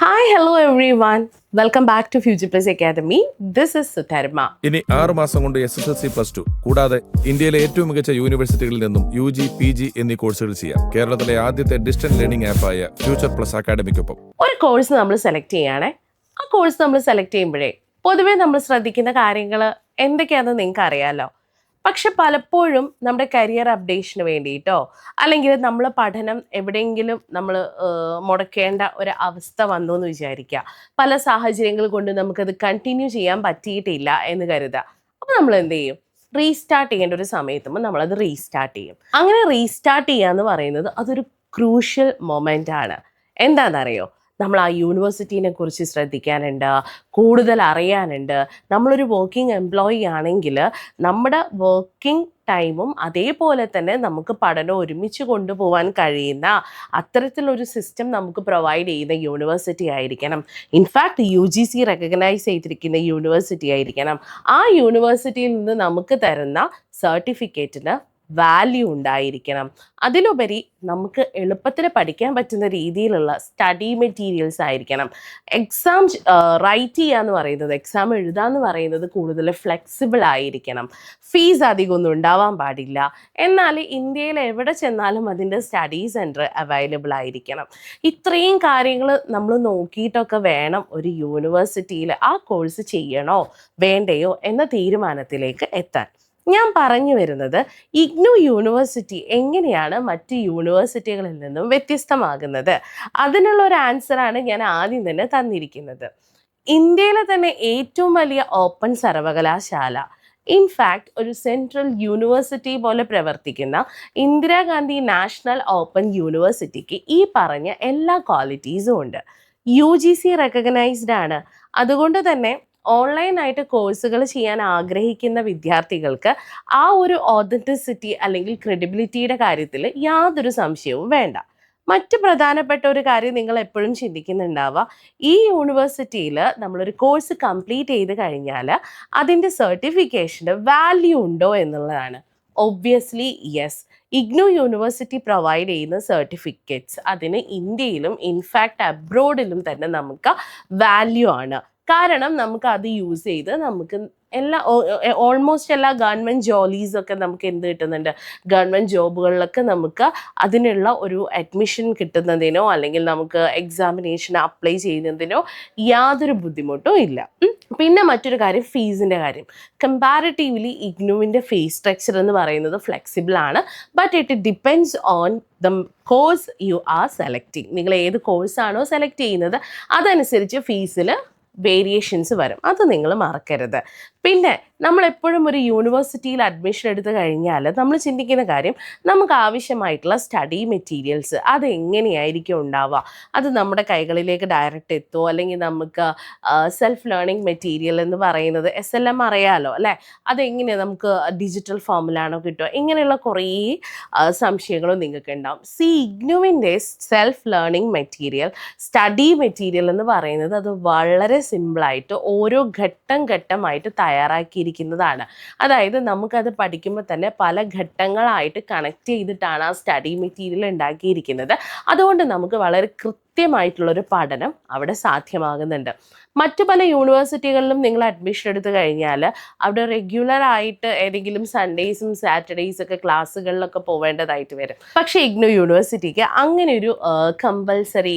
Hi, hello everyone. Welcome back to Future Plus Academy. This is Sutarma. ഇനി 6 മാസം കൊണ്ട് SSLC+2 കൂടാതെ ഇന്ത്യയിലെ ഏറ്റവും മികച്ച യൂണിവേഴ്സിറ്റികളിൽ നിന്നും UG, PG എന്നീ കോഴ്സുകൾ ചെയ്യാം. കേരളത്തിലെ ആദ്യത്തെ ഡിസ്റ്റന്റ് ലേണിംഗ് ആപ്പായ ഫ്യൂച്ചർ പ്ലസ് അക്കാഡമിക്കൊപ്പം ഒരു കോഴ്സ് നമ്മൾ സെലക്ട് ചെയ്യുകയാണെ ആ കോഴ്സ് നമ്മൾ സെലക്ട് ചെയ്യുമ്പോഴേ പൊതുവേ നമ്മൾ ശ്രദ്ധിക്കുന്ന കാര്യങ്ങൾ എന്തൊക്കെയാണെന്ന് നിങ്ങൾക്ക് അറിയാമല്ലോ. പക്ഷെ പലപ്പോഴും നമ്മുടെ കരിയർ അപ്ഡേഷന് വേണ്ടിയിട്ടോ അല്ലെങ്കിൽ നമ്മൾ പഠനം എവിടെയെങ്കിലും നമ്മൾ മുടക്കേണ്ട ഒരു അവസ്ഥ വന്നു എന്ന് വിചാരിക്കുക. പല സാഹചര്യങ്ങൾ കൊണ്ട് നമുക്കത് കണ്ടിന്യൂ ചെയ്യാൻ പറ്റിയിട്ടില്ല എന്ന് കരുതുക. അപ്പോൾ നമ്മൾ എന്ത് ചെയ്യും? റീസ്റ്റാർട്ട് ചെയ്യേണ്ട ഒരു സമയത്തുമ്പോൾ നമ്മളത് റീസ്റ്റാർട്ട് ചെയ്യും. അങ്ങനെ റീസ്റ്റാർട്ട് ചെയ്യുക എന്ന് പറയുന്നത് അതൊരു ക്രൂഷ്യൽ മൊമെൻ്റ് ആണ്. എന്താണെന്നറിയോ? നമ്മൾ ആ യൂണിവേഴ്സിറ്റീനെ കുറിച്ച് ശ്രദ്ധിക്കാനുണ്ട്, കൂടുതൽ അറിയാനുണ്ട്. നമ്മളൊരു വർക്കിംഗ് എംപ്ലോയി ആണെങ്കിൽ നമ്മുടെ വർക്കിംഗ് ടൈമും അതേപോലെ തന്നെ നമുക്ക് പഠനം ഒരുമിച്ച് കൊണ്ടുപോകാൻ കഴിയുന്ന അത്തരത്തിലൊരു സിസ്റ്റം നമുക്ക് പ്രൊവൈഡ് ചെയ്യുന്ന യൂണിവേഴ്സിറ്റി ആയിരിക്കണം. ഇൻഫാക്ട് UGC റെക്കഗ്നൈസ് ചെയ്തിരിക്കുന്ന യൂണിവേഴ്സിറ്റി ആയിരിക്കണം. ആ യൂണിവേഴ്സിറ്റിയിൽ നിന്ന് നമുക്ക് തരുന്ന സർട്ടിഫിക്കറ്റിന് വാല്യൂ ഉണ്ടായിരിക്കണം. അതിലുപരി നമുക്ക് എളുപ്പത്തിൽ പഠിക്കാൻ പറ്റുന്ന രീതിയിലുള്ള സ്റ്റഡി മെറ്റീരിയൽസ് ആയിരിക്കണം. എക്സാം റൈറ്റ് ചെയ്യുക എന്ന് പറയുന്നത്, എക്സാം എഴുതുക എന്ന് പറയുന്നത് കൂടുതൽ ഫ്ലെക്സിബിൾ ആയിരിക്കണം. ഫീസ് അധികമൊന്നും ഉണ്ടാവാൻ പാടില്ല. എന്നാൽ ഇന്ത്യയിൽ എവിടെ ചെന്നാലും അതിൻ്റെ സ്റ്റഡി സെൻറ്റർ അവൈലബിൾ ആയിരിക്കണം. ഇത്രയും കാര്യങ്ങൾ നമ്മൾ നോക്കിയിട്ടൊക്കെ വേണം ഒരു യൂണിവേഴ്സിറ്റിയിൽ ആ കോഴ്സ് ചെയ്യണോ വേണ്ടയോ എന്ന തീരുമാനത്തിലേക്ക് എത്താൻ. ഞാൻ പറഞ്ഞു വരുന്നത്, ഇഗ്നു യൂണിവേഴ്സിറ്റി എങ്ങനെയാണ് മറ്റ് യൂണിവേഴ്സിറ്റികളിൽ നിന്നും വ്യത്യസ്തമാകുന്നത്. അതിനുള്ള ഒരു ആൻസറാണ് ഞാൻ ആദ്യം തന്നെ തന്നിരിക്കുന്നത്. ഇന്ത്യയിലെ തന്നെ ഏറ്റവും വലിയ ഓപ്പൺ സർവകലാശാല, ഇൻഫാക്ട് ഒരു സെൻട്രൽ യൂണിവേഴ്സിറ്റി പോലെ പ്രവർത്തിക്കുന്ന ഇന്ദിരാഗാന്ധി നാഷണൽ ഓപ്പൺ യൂണിവേഴ്സിറ്റിക്ക് ഈ പറഞ്ഞ എല്ലാ ക്വാളിറ്റീസും ഉണ്ട്. UGC റെക്കഗ്നൈസ്ഡ് ആണ്. അതുകൊണ്ട് തന്നെ ഓൺലൈനായിട്ട് കോഴ്സുകൾ ചെയ്യാൻ ആഗ്രഹിക്കുന്ന വിദ്യാർത്ഥികൾക്ക് ആ ഒരു ഓതൻറ്റിസിറ്റി അല്ലെങ്കിൽ ക്രെഡിബിലിറ്റിയുടെ കാര്യത്തിൽ യാതൊരു സംശയവും വേണ്ട. മറ്റ് പ്രധാനപ്പെട്ട ഒരു കാര്യം നിങ്ങൾ എപ്പോഴും ചിന്തിക്കുന്നുണ്ടാവുക, ഈ യൂണിവേഴ്സിറ്റിയിൽ നമ്മളൊരു കോഴ്സ് കംപ്ലീറ്റ് ചെയ്ത് കഴിഞ്ഞാൽ അതിൻ്റെ സർട്ടിഫിക്കേഷന് വാല്യൂ ഉണ്ടോ എന്നുള്ളതാണ്. Obviously yes. IGNOU university provide ചെയ്യുന്ന സർട്ടിഫിക്കറ്റ്സ് അതിന് ഇന്ത്യയിലും ഇൻഫാക്ട് അബ്രോഡിലും തന്നെ നമുക്ക് വാല്യൂ ആണ്. കാരണം നമുക്ക് അത് യൂസ് ചെയ്ത് നമുക്ക് ഓൾമോസ്റ്റ് എല്ലാ ഗവൺമെൻറ് ജോലീസൊക്കെ നമുക്ക് എന്ത് കിട്ടുന്നുണ്ട്, ഗവൺമെൻറ് ജോബുകളിലൊക്കെ നമുക്ക് അതിനുള്ള ഒരു അഡ്മിഷൻ കിട്ടുന്നതിനോ അല്ലെങ്കിൽ നമുക്ക് എക്സാമിനേഷൻ അപ്ലൈ ചെയ്യുന്നതിനോ യാതൊരു ബുദ്ധിമുട്ടും ഇല്ല. പിന്നെ മറ്റൊരു കാര്യം, ഫീസിൻ്റെ കാര്യം. കമ്പാരിറ്റീവ്ലി ഇഗ്നുവിൻ്റെ ഫീസ് സ്ട്രക്ചർ എന്ന് പറയുന്നത് ഫ്ലെക്സിബിൾ ആണ്. But it depends on the course you are selecting. നിങ്ങൾ ഏത് കോഴ്സാണോ സെലക്ട് ചെയ്യുന്നത് അതനുസരിച്ച് ഫീസിൽ വേരിയേഷൻസ് വരും. അത് നിങ്ങൾ മറക്കരുത്. പിന്നെ നമ്മളെപ്പോഴും ഒരു യൂണിവേഴ്സിറ്റിയിൽ അഡ്മിഷൻ എടുത്തു കഴിഞ്ഞാൽ നമ്മൾ ചിന്തിക്കുന്ന കാര്യം, നമുക്ക് ആവശ്യമായിട്ടുള്ള സ്റ്റഡി മെറ്റീരിയൽസ് അത് എങ്ങനെയായിരിക്കും ഉണ്ടാവുക, അത് നമ്മുടെ കൈകളിലേക്ക് ഡയറക്റ്റ് എത്തുമോ, അല്ലെങ്കിൽ നമുക്ക് സെൽഫ് ലേണിംഗ് മെറ്റീരിയൽ എന്ന് പറയുന്നത് SLM അറിയാമല്ലോ അല്ലേ, അതെങ്ങനെയാണ് നമുക്ക് ഡിജിറ്റൽ ഫോമിലാണോ കിട്ടുക, ഇങ്ങനെയുള്ള കുറേ സംശയങ്ങളും നിങ്ങൾക്ക് ഉണ്ടാവും. ഇഗ്നുവിൻ്റെ self learning material, study material എന്ന് പറയുന്നത് അത് വളരെ സിമ്പിളായിട്ട് ഓരോ ഘട്ടം ഘട്ടമായിട്ട് തയ്യാറാക്കിയിരിക്കുന്നതാണ്. അതായത് നമുക്കത് പഠിക്കുമ്പോൾ തന്നെ പല ഘട്ടങ്ങളായിട്ട് കണക്ട് ചെയ്തിട്ടാണ് ആ സ്റ്റഡി മെറ്റീരിയൽ ഉണ്ടാക്കിയിരിക്കുന്നത്. അതുകൊണ്ട് നമുക്ക് വളരെ കൃത്യമായിട്ടുള്ളൊരു പഠനം അവിടെ സാധ്യമാകുന്നുണ്ട്. മറ്റു പല യൂണിവേഴ്സിറ്റികളിലും നിങ്ങൾ അഡ്മിഷൻ എടുത്തു കഴിഞ്ഞാൽ അവിടെ റെഗുലറായിട്ട് ഏതെങ്കിലും സൺഡേയ്സും സാറ്റർഡേയ്സും ഒക്കെ ക്ലാസ്സുകളിലൊക്കെ പോവേണ്ടതായിട്ട് വരും. പക്ഷേ ഇഗ്നു യൂണിവേഴ്സിറ്റിക്ക് അങ്ങനെ ഒരു കമ്പൽസറി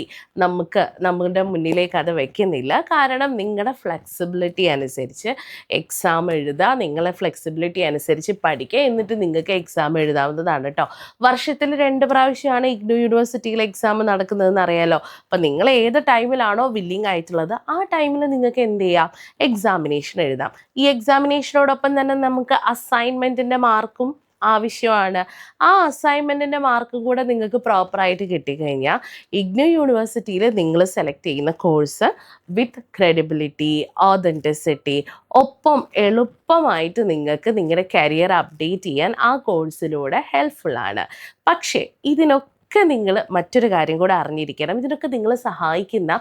നമ്മുടെ മുന്നിലേക്ക് അത് വെക്കുന്നില്ല. കാരണം നിങ്ങളുടെ ഫ്ലെക്സിബിലിറ്റി അനുസരിച്ച് എക്സാം എഴുതുക, നിങ്ങളെ ഫ്ലെക്സിബിലിറ്റി അനുസരിച്ച് പഠിക്കുക, എന്നിട്ട് നിങ്ങൾക്ക് എക്സാം എഴുതാവുന്നതാണ് കേട്ടോ. വർഷത്തിൽ 2 പ്രാവശ്യമാണ് ഇഗ്നു യൂണിവേഴ്സിറ്റിയിൽ എക്സാം നടക്കുന്നതെന്ന് അറിയാലോ. അപ്പം നിങ്ങൾ ഏത് ടൈമിലാണോ വില്ലിങ് ആയിട്ടുള്ളത് ആ ടൈമിൽ നിങ്ങൾക്ക് എന്ത് ചെയ്യാം, എക്സാമിനേഷൻ എഴുതാം. ഈ എക്സാമിനേഷനോടൊപ്പം തന്നെ നമുക്ക് അസൈൻമെൻറ്റിൻ്റെ മാർക്കും ആവശ്യമാണ്. ആ അസൈൻമെൻറ്റിൻ്റെ മാർക്കും കൂടെ നിങ്ങൾക്ക് പ്രോപ്പറായിട്ട് കിട്ടിക്കഴിഞ്ഞാൽ ഇഗ്നു യൂണിവേഴ്സിറ്റിയിൽ നിങ്ങൾ സെലക്ട് ചെയ്യുന്ന കോഴ്സ് വിത്ത് ക്രെഡിബിലിറ്റി, ഓതൻറ്റിസിറ്റി, ഒപ്പം എളുപ്പമായിട്ട് നിങ്ങൾക്ക് നിങ്ങളുടെ കരിയർ അപ്ഡേറ്റ് ചെയ്യാൻ ആ കോഴ്സിലൂടെ ഹെൽപ്ഫുള്ളാണ്. പക്ഷേ ഇതിനൊക്കെ ഇതിനൊക്കെ നിങ്ങൾ മറ്റൊരു കാര്യം കൂടെ അറിഞ്ഞിരിക്കണം. ഇതിനൊക്കെ നിങ്ങളെ സഹായിക്കുന്ന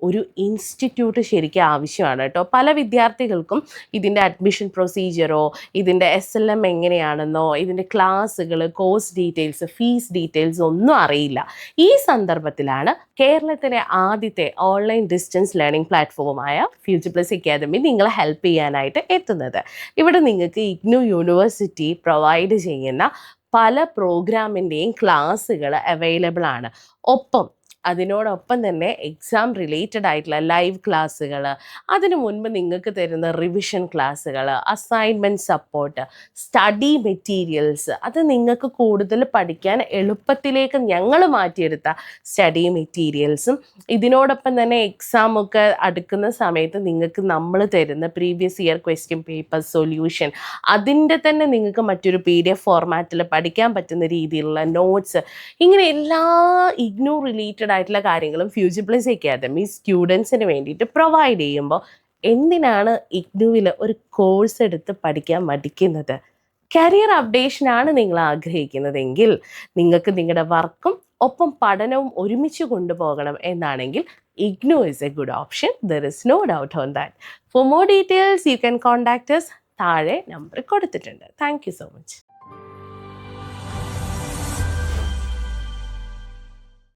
ഒരു ഇൻസ്റ്റിറ്റ്യൂട്ട് ശരിക്കും ആവശ്യമാണ് കേട്ടോ. പല വിദ്യാർത്ഥികൾക്കും ഇതിൻ്റെ അഡ്മിഷൻ പ്രൊസീജിയറോ ഇതിൻ്റെ SLM എങ്ങനെയാണെന്നോ ഇതിൻ്റെ ക്ലാസ്സുകൾ, കോഴ്സ് ഡീറ്റെയിൽസ്, ഫീസ് ഡീറ്റെയിൽസ് ഒന്നും അറിയില്ല. ഈ സന്ദർഭത്തിലാണ് കേരളത്തിലെ ആദ്യത്തെ ഓൺലൈൻ ഡിസ്റ്റൻസ് ലേണിംഗ് പ്ലാറ്റ്ഫോമായ ഫ്യൂച്ചർ പ്ലസ് അക്കാദമി നിങ്ങളെ ഹെൽപ്പ് ചെയ്യാനായിട്ട് എത്തുന്നത്. ഇവിടെ നിങ്ങൾക്ക് ഇഗ്നു യൂണിവേഴ്സിറ്റി പ്രൊവൈഡ് ചെയ്യുന്ന പല പ്രോഗ്രാമിൻ്റെയും ക്ലാസ്സുകൾ അവൈലബിൾ ആണ്. അതിനോടൊപ്പം തന്നെ എക്സാം റിലേറ്റഡ് ആയിട്ടുള്ള ലൈവ് ക്ലാസ്സുകൾ, അതിനു മുൻപ് നിങ്ങൾക്ക് തരുന്ന റിവിഷൻ ക്ലാസ്സുകൾ, അസൈൻമെൻറ്റ് സപ്പോർട്ട്, സ്റ്റഡി മെറ്റീരിയൽസ്, അത് നിങ്ങൾക്ക് കൂടുതൽ പഠിക്കാൻ എളുപ്പത്തിലേക്ക് ഞങ്ങൾ മാറ്റിയെടുത്ത സ്റ്റഡി മെറ്റീരിയൽസും, ഇതിനോടൊപ്പം തന്നെ എക്സാമൊക്കെ അടുക്കുന്ന സമയത്ത് നിങ്ങൾക്ക് നമ്മൾ തരുന്ന previous year question paper solution, അതിൻ്റെ തന്നെ നിങ്ങൾക്ക് മറ്റൊരു PDF ഫോർമാറ്റിൽ പഠിക്കാൻ പറ്റുന്ന രീതിയിലുള്ള നോട്ട്സ്, ഇങ്ങനെ എല്ലാ ഇഗ്നു റിലേറ്റഡ് ആയിട്ടുള്ള കാര്യങ്ങളും ഫ്യൂച്ചർ പ്ലസ് അക്കാദമി സ്റ്റുഡൻസിന് വേണ്ടിയിട്ട് പ്രൊവൈഡ് ചെയ്യുമ്പോൾ എന്തിനാണ് ഇഗ്നുവിൽ ഒരു കോഴ്സ് എടുത്ത് പഠിക്കാൻ മടിക്കുന്നത്? കരിയർ അപ്ഡേഷനാണ് നിങ്ങൾ ആഗ്രഹിക്കുന്നതെങ്കിൽ, നിങ്ങൾക്ക് നിങ്ങളുടെ വർക്കും ഒപ്പം പഠനവും ഒരുമിച്ച് കൊണ്ടുപോകണം എന്നാണെങ്കിൽ IGNOU is a good option. There is no doubt on that. For more details, you can contact us. താഴെ നമ്പർ കൊടുത്തിട്ടുണ്ട്. Thank you so much.